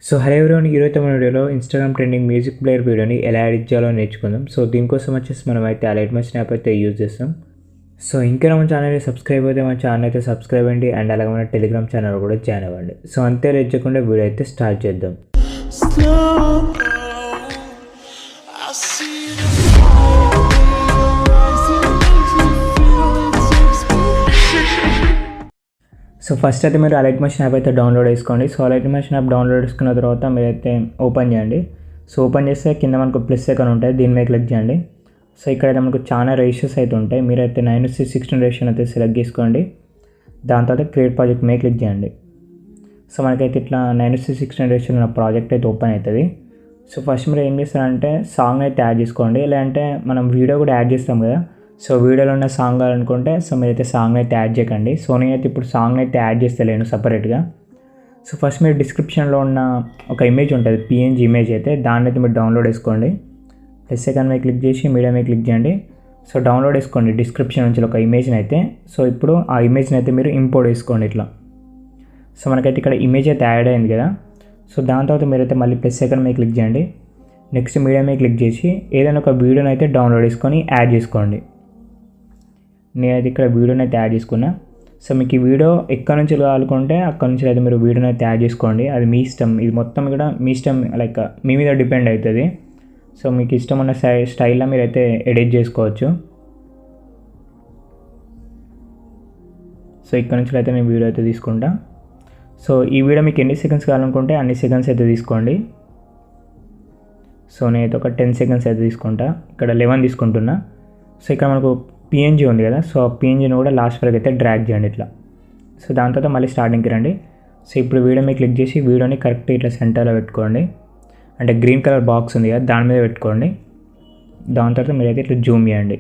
So hello everyone, ఈరోజు మన వీడియోలో ఇన్స్టాగ్రామ్ ట్రెండింగ్ మ్యూజిక్ ప్లేయర్ వీడియోని ఎలా ఎడిట్ చేయాలో నేర్చుకుందాం. సో దీనికోసం వచ్చేసి మనం అయితే అలైట్మెంట్స్ యాప్ అయితే యూజ్ చేస్తాం. సో ఇంకా మన ఛానల్ని సబ్స్క్రైబ్ అయితే మన ఛానల్ అయితే సబ్స్క్రైబ్ అవ్వండి అండ్ అలాగే మన టెలిగ్రామ్ ఛానల్ కూడా జాయిన్ అవ్వండి. సో అంతే లేట్ చేయకుండా వీడియో అయితే స్టార్ట్ చేద్దాం. సో ఫస్ట్ అయితే మీరు అలైట్మెంట్స్ యాప్ అయితే డౌన్లోడ్ చేసుకోండి. సో అలైట్మెంట్స్ యాప్ డౌన్లోడ్ చేసుకున్న తర్వాత మీరైతే ఓపెన్ చేయండి. సో ఓపెన్ చేస్తే కింద మనకు ప్లస్ ఐకాన్ ఉంటుంది, దీని మీద క్లిక్ చేయండి. సో ఇక్కడైతే మనకు చాలా రేషియోస్ అయితే ఉంటాయి. మీరైతే 9:16 రేషియో అయితే సెలెక్ట్ చేసుకోండి. దాని తర్వాత క్రియేట్ ప్రాజెక్ట్ మీద క్లిక్ చేయండి. సో మనకైతే ఇట్లా 9:16 రేషియో ఉన్న ప్రాజెక్ట్ అయితే ఓపెన్ అవుతుంది. సో ఫస్ట్ మీరు ఏం చేస్తారంటే సాంగ్ అయితే యాడ్ చేసుకోండి, లేదంటే మనం వీడియో కూడా యాడ్ చేస్తాం కదా. సో వీడియోలో ఉన్న సాంగ్ కావాలనుకుంటే సో మీరైతే సాంగ్ అయితే యాడ్ చేయకండి. సో నేనైతే ఇప్పుడు సాంగ్ అయితే యాడ్ చేస్తలేను సపరేట్గా. సో ఫస్ట్ మీరు డిస్క్రిప్షన్లో ఉన్న ఒక ఇమేజ్ ఉంటుంది, పిఎన్జీ ఇమేజ్ అయితే దాన్ని అయితే మీరు డౌన్లోడ్ చేసుకోండి. ప్లస్ సెకండ్ మీద క్లిక్ చేసి మీడియా మీద క్లిక్ చేయండి. సో డౌన్లోడ్ చేసుకోండి డిస్క్రిప్షన్ నుంచి ఒక ఇమేజ్ని అయితే. సో ఇప్పుడు ఆ ఇమేజ్ని అయితే మీరు ఇంపోర్ట్ చేసుకోండి ఇట్లా. సో మనకైతే ఇక్కడ ఇమేజ్ అయితే యాడ్ అయింది కదా. సో దాని తర్వాత మీరైతే మళ్ళీ ప్లస్ సెకండ్ మీద క్లిక్ చేయండి. నెక్స్ట్ మీడియా మీద క్లిక్ చేసి ఏదైనా ఒక వీడియోని అయితే డౌన్లోడ్ చేసుకొని యాడ్ చేసుకోండి. నేనైతే ఇక్కడ వీడియోని అయితే యాడ్ చేసుకున్నా. సో మీకు ఈ వీడియో ఎక్కడి నుంచి కావాలనుకుంటే అక్కడ నుంచి అయితే మీరు వీడియోని అయితే యాడ్ చేసుకోండి, అది మీ ఇష్టం. ఇది మొత్తం కూడా మీ ఇష్టం, లైక్ మీ మీద డిపెండ్ అవుతుంది. సో మీకు ఇష్టం ఉన్న స్టైల్లో మీరైతే ఎడిట్ చేసుకోవచ్చు. సో ఇక్కడ నుంచి అయితే నేను వీడియో అయితే తీసుకుంటా. సో ఈ వీడియో మీకు ఎన్ని సెకండ్స్ కావాలనుకుంటే అన్ని సెకండ్స్ అయితే తీసుకోండి. సో నేనైతే ఒక 10 సెకండ్స్ అయితే తీసుకుంటా, ఇక్కడ 11 తీసుకుంటున్నా. సో ఇక్కడ మనకు పిఎన్జీ ఉంది కదా. సో ఆ పిఎన్జీని కూడా లాస్ట్ వరకు అయితే డ్రాగ్ చేయండి ఇట్లా. సో దాని తర్వాత మళ్ళీ స్టార్టింగ్కి రండి. సో ఇప్పుడు వీడియో మీద క్లిక్ చేసి వీడియోని కరెక్ట్ ఇట్లా సెంటర్లో పెట్టుకోండి, అంటే గ్రీన్ కలర్ బాక్స్ ఉంది కదా దాని మీద పెట్టుకోండి. దాని తర్వాత మీరైతే ఇట్లా జూమ్ చేయండి.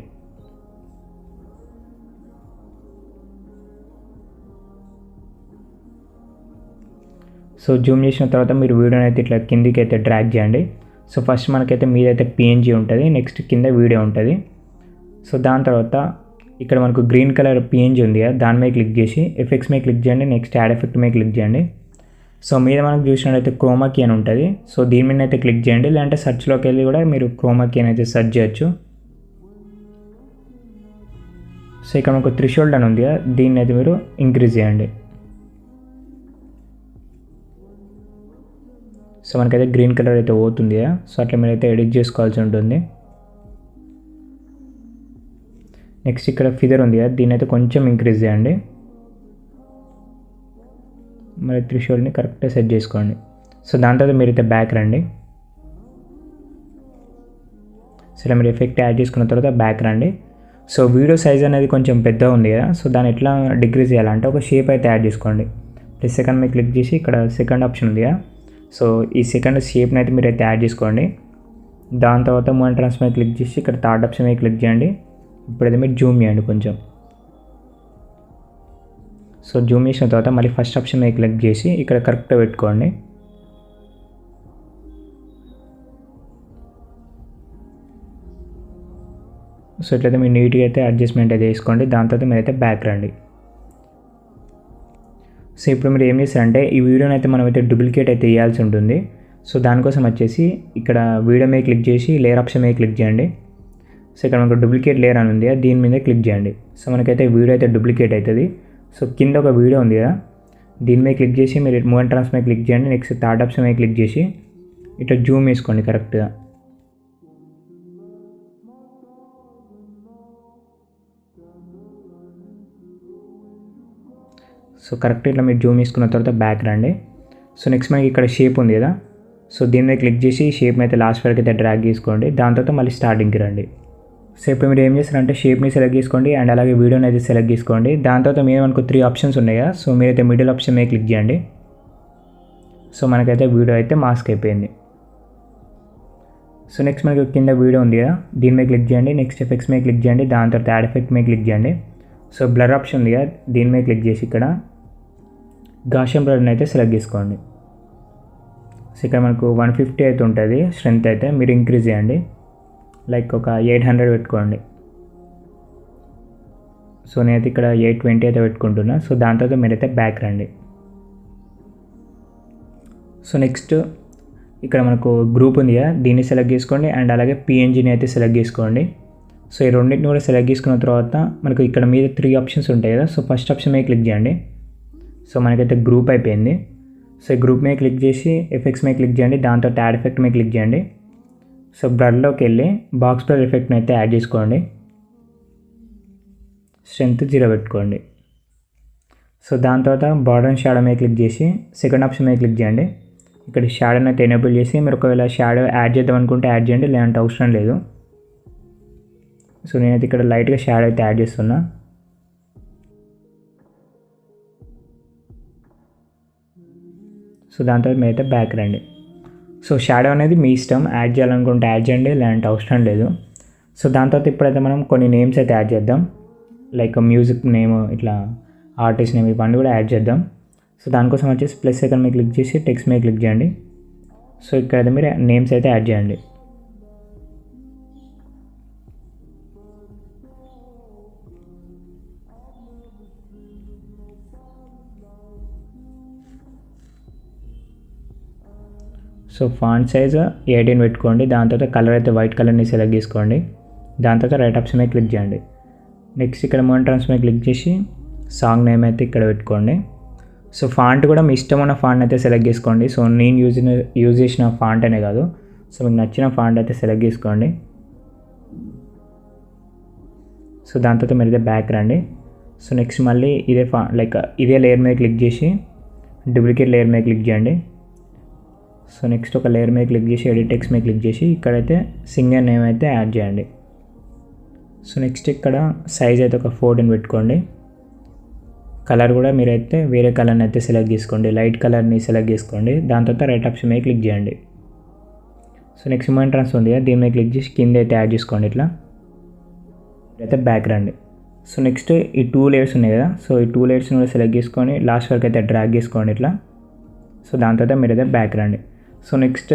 సో జూమ్ చేసిన తర్వాత మీరు వీడియోని అయితే ఇట్లా కిందికి అయితే డ్రాగ్ చేయండి. సో ఫస్ట్ మనకైతే మీదైతే పిఎన్జీ ఉంటుంది, నెక్స్ట్ కింద వీడియో ఉంటుంది. సో దాని తర్వాత ఇక్కడ మనకు గ్రీన్ కలర్ పిఎన్జీ ఉంది కదా దాని మీద క్లిక్ చేసి ఎఫెక్ట్స్ మీద క్లిక్ చేయండి. నెక్స్ట్ యాడ్ ఎఫెక్ట్ మీద క్లిక్ చేయండి. సో మీద మనకు చూసినట్టయితే క్రోమా కీ అని ఉంటుంది. సో దీని మీద అయితే క్లిక్ చేయండి, లేదంటే సెర్చ్లోకి వెళ్ళి కూడా మీరు క్రోమా కీ అని అయితే సెర్చ్ చేయొచ్చు. సో ఇక్కడ మనకు థ్రెషోల్డ్ అని ఉంది కదా, దీన్ని అయితే మీరు ఇంక్రీజ్ చేయండి. సో మనకైతే గ్రీన్ కలర్ అయితే పోతుంది కదా. సో అట్లా మీరైతే ఎడిట్ చేసుకోవాల్సి ఉంటుంది. నెక్స్ట్ ఇక్కడ ఫిగర్ ఉంది కదా, దీన్ని అయితే కొంచెం ఇంక్రీజ్ చేయండి. మరి థ్రెషోల్డ్ని కరెక్ట్గా సెట్ చేసుకోండి. సో దాని తర్వాత మీరైతే బ్యాక్ రండి. సో ఇలా మీరు ఎఫెక్ట్ యాడ్ చేసుకున్న తర్వాత బ్యాక్ రండి. సో వీడియో సైజ్ అనేది కొంచెం పెద్దగా ఉంది కదా. సో దాన్ని ఎట్లా డిక్రీజ్ చేయాలంటే ఒక షేప్ అయితే యాడ్ చేసుకోండి. ప్లస్ సెకండ్ మీద క్లిక్ చేసి ఇక్కడ సెకండ్ ఆప్షన్ ఉంది కదా. సో ఈ సెకండ్ షేప్ని అయితే మీరైతే యాడ్ చేసుకోండి. దాని తర్వాత మూవ్ అండ్ ట్రాన్స్ మీద క్లిక్ చేసి ఇక్కడ థర్డ్ ఆప్షన్ మీద క్లిక్ చేయండి. ఇప్పుడైతే మీరు జూమ్ చేయండి కొంచెం. సో జూమ్ చేసిన తర్వాత మళ్ళీ ఫస్ట్ ఆప్షన్ మీద క్లిక్ చేసి ఇక్కడ కరెక్ట్గా పెట్టుకోండి. సో ఇట్లయితే మీరు నీట్గా అయితే అడ్జస్ట్మెంట్ అయితే చేసుకోండి. దాని తర్వాత మీరైతే బ్యాక్ రండి. సో ఇప్పుడు మీరు ఏం చేస్తారంటే ఈ వీడియోని అయితే మనం అయితే డూప్లికేట్ అయితే వేయాల్సి ఉంటుంది. సో దానికోసం వచ్చేసి ఇక్కడ వీడియో మీద క్లిక్ చేసి లేయర్ ఆప్షన్ మీద క్లిక్ చేయండి. సో ఇక్కడ మనకు డూప్లికేట్ లేయర్ అని ఉంది, దీని మీద క్లిక్ చేయండి. సో మనకైతే వీడియో అయితే డూప్లికేట్ అవుతుంది. సో కింద ఒక వీడియో ఉంది కదా, దీని మీద క్లిక్ చేసి మీరు మూవ్ అండ్ ట్రాన్స్ మీద క్లిక్ చేయండి. నెక్స్ట్ థర్డ్ ఆప్షన్ మీద క్లిక్ చేసి ఇట్లా జూమ్ వేసుకోండి కరెక్ట్గా. సో కరెక్ట్ ఇట్లా మీరు జూమ్ చేసుకున్న తర్వాత బ్యాక్ రండి. సో నెక్స్ట్ మనకి ఇక్కడ షేప్ ఉంది కదా. సో దీని మీద క్లిక్ చేసి షేప్ని అయితే లాస్ట్ వరకు అయితే డ్రాగ్ చేసుకోండి. దాని తర్వాత మళ్ళీ స్టార్టింగ్కి రండి. సో ఇప్పుడు మీరు ఏం చేస్తారంటే షేప్ని సెలెక్ట్ చేసుకోండి అండ్ అలాగే వీడియోని అయితే సెలెక్ట్ చేసుకోండి. దాని తర్వాత మీరు మనకు 3 ఆప్షన్స్ ఉన్నాయి కదా. సో మీరైతే మిడిల్ ఆప్షన్ మీద క్లిక్ చేయండి. సో మనకైతే వీడియో అయితే మాస్క్ అయిపోయింది. సో నెక్స్ట్ మనకి కింద వీడియో ఉంది కదా, దీని మీద క్లిక్ చేయండి. నెక్స్ట్ ఎఫెక్ట్స్ మీద క్లిక్ చేయండి. దాని తర్వాత యాడ్ ఎఫెక్ట్ మీద క్లిక్ చేయండి. సో బ్లర్ ఆప్షన్ ఉంది కదా, దీని మీద క్లిక్ చేసి ఇక్కడ గాషియన్ బ్లర్ని అయితే సెలెక్ట్ చేసుకోండి. సో ఇక్కడ మనకు 150 అయితే ఉంటుంది స్ట్రెంత్, అయితే మీరు ఇంక్రీజ్ చేయండి, లైక్ ఒక 800 పెట్టుకోండి. సో నేనైతే ఇక్కడ 820 అయితే పెట్టుకుంటున్నా. సో దాని తర్వాత మీరైతే బ్యాక్ రండి. సో నెక్స్ట్ ఇక్కడ మనకు గ్రూప్ ఉంది కదా, దీన్ని సెలెక్ట్ చేసుకోండి అండ్ అలాగే పిఎన్జీని అయితే సెలెక్ట్ చేసుకోండి. సో ఈ రెండింటిని కూడా సెలెక్ట్ చేసుకున్న తర్వాత మనకు ఇక్కడ మీద 3 ఆప్షన్స్ ఉంటాయి కదా. సో ఫస్ట్ ఆప్షన్ మీద క్లిక్ చేయండి. సో మనకైతే గ్రూప్ అయిపోయింది. సో ఈ గ్రూప్ మీద క్లిక్ చేసి ఎఫెక్ట్స్ మీద క్లిక్ చేయండి. దాంతో యాడ్ ఎఫెక్ట్ మీద క్లిక్ చేయండి. సో బ్లర్లోకి వెళ్ళి బాక్స్ బ్లర్ ఎఫెక్ట్ని అయితే యాడ్ చేసుకోండి. స్ట్రెంత్ 0 పెట్టుకోండి. సో దాని తర్వాత బార్డర్ అండ్ షాడో మీద క్లిక్ చేసి సెకండ్ ఆప్షన్ మీద క్లిక్ చేయండి. ఇక్కడ షాడోని అయితే ఎనేబుల్ చేసి మీరు ఒకవేళ షాడో యాడ్ చేద్దాం అనుకుంటే యాడ్ చేయండి, లేదంటే అవసరం లేదు. సో నేనైతే ఇక్కడ లైట్గా షాడో అయితే యాడ్ చేస్తున్నా. సో దాని తర్వాత మీరైతే బ్యాక్ రండి. సో షాడో అనేది మీ ఇష్టం, యాడ్ చేయాలనుకుంటే యాడ్ చేయండి, లేదంటే అవసరం లేదు. సో దాని తర్వాత ఇప్పుడైతే మనం కొన్ని నేమ్స్ అయితే యాడ్ చేద్దాం. లైక్ మ్యూజిక్ నేమ్, ఇట్లా ఆర్టిస్ట్ నేమ్, ఇవన్నీ కూడా యాడ్ చేద్దాం. సో దానికోసం వచ్చేసి ప్లస్ ఐకాన్ మీద క్లిక్ చేసి టెక్స్ట్ మీద క్లిక్ చేయండి. సో ఇక్కడైతే మీరు నేమ్స్ అయితే యాడ్ చేయండి. సో ఫాంట్ సైజ్ 18 పెట్టుకోండి. దాని తర్వాత కలర్ అయితే వైట్ కలర్ని సెలెక్ట్ చేసుకోండి. దాని తర్వాత రైట్ ఆప్షన్ మీద క్లిక్ చేయండి. నెక్స్ట్ ఇక్కడ మోన్ ట్రాన్స్ మీద క్లిక్ చేసి సాంగ్ నేమ్ అయితే ఇక్కడ పెట్టుకోండి. సో ఫాంట్ కూడా మీ ఇష్టం ఉన్న ఫాంట్ అయితే సెలెక్ట్ చేసుకోండి. సో నేను యూజ్ చేసిన ఫాంట్ అనే కాదు, సో మీకు నచ్చిన ఫాంట్ అయితే సెలెక్ట్ చేసుకోండి. సో దాని తర్వాత మీరు అయితే బ్యాక్ రండి. సో నెక్స్ట్ మళ్ళీ ఇదే లేయర్ మీద క్లిక్ చేసి డూప్లికేట్ లేయర్ మీద క్లిక్ చేయండి. సో నెక్స్ట్ ఒక లేయర్ మీద క్లిక్ చేసి ఎడిట్ టెక్స్ట్ మీద క్లిక్ చేసి ఇక్కడైతే సింగర్ నేమ్ అయితే యాడ్ చేయండి. సో నెక్స్ట్ ఇక్కడ సైజ్ అయితే ఒక 14 పెట్టుకోండి. కలర్ కూడా మీరైతే వేరే కలర్ని అయితే సెలెక్ట్ చేసుకోండి, లైట్ కలర్ని సెలెక్ట్ చేసుకోండి. దాని తర్వాత రైట్ ఆప్షన్ మీద క్లిక్ చేయండి. సో నెక్స్ట్ మోన్ ట్రాన్స్ ఉంది కదా, దీని మీద క్లిక్ చేసి కింద అయితే యాడ్ చేసుకోండి. ఇట్లా అయితే బ్యాక్ రండి. సో నెక్స్ట్ ఈ 2 లేయర్స్ ఉన్నాయి కదా, సో ఈ 2 లేయర్స్ని కూడా సెలెక్ట్ చేసుకొని లాస్ట్ వరకు అయితే డ్రాగ్ చేసుకోండి ఇట్లా. సో దాని తర్వాత మీరైతే బ్యాక్ రండి. సో నెక్స్ట్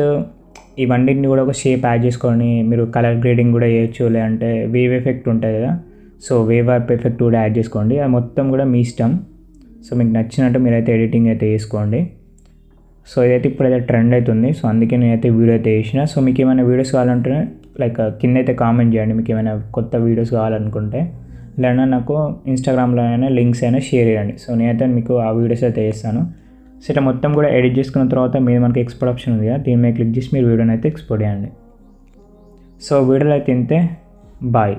ఇవన్నిటిని కూడా ఒక షేప్ యాడ్ చేసుకొని మీరు కలర్ గ్రేడింగ్ కూడా చేయొచ్చు, లేదంటే వేవ్ ఎఫెక్ట్ ఉంటుంది కదా, సో వేవ్ వార్ప్ ఎఫెక్ట్ కూడా యాడ్ చేసుకోండి. అది మొత్తం కూడా మీ ఇష్టం. సో మీకు నచ్చినట్టు మీరైతే ఎడిటింగ్ అయితే చేసుకోండి. సో ఇదైతే ఇప్పుడైతే ట్రెండ్ అవుతుంది, సో అందుకే నేనైతే వీడియో అయితే చేసిన. సో మీకు ఏమైనా వీడియోస్ కావాలంటే కింద అయితే కామెంట్ చేయండి, మీకు ఏమైనా కొత్త వీడియోస్ కావాలనుకుంటే. లేదా నాకు ఇన్స్టాగ్రామ్లో అయినా లింక్స్ అయినా షేర్ చేయండి. సో నేనైతే మీకు ఆ వీడియోస్ అయితే చేస్తాను. సో ఇట్లా మొత్తం కూడా ఎడిట్ చేసుకున్న తర్వాత మీరు మనకి ఎక్స్పోర్ట్ ఆప్షన్ ఉంది కదా, దీని మీద క్లిక్ చేసి మీరు వీడియోని అయితే ఎక్స్పోర్ట్ చేయండి. సో వీడియోలో అయితే ఇంతే. బాయ్.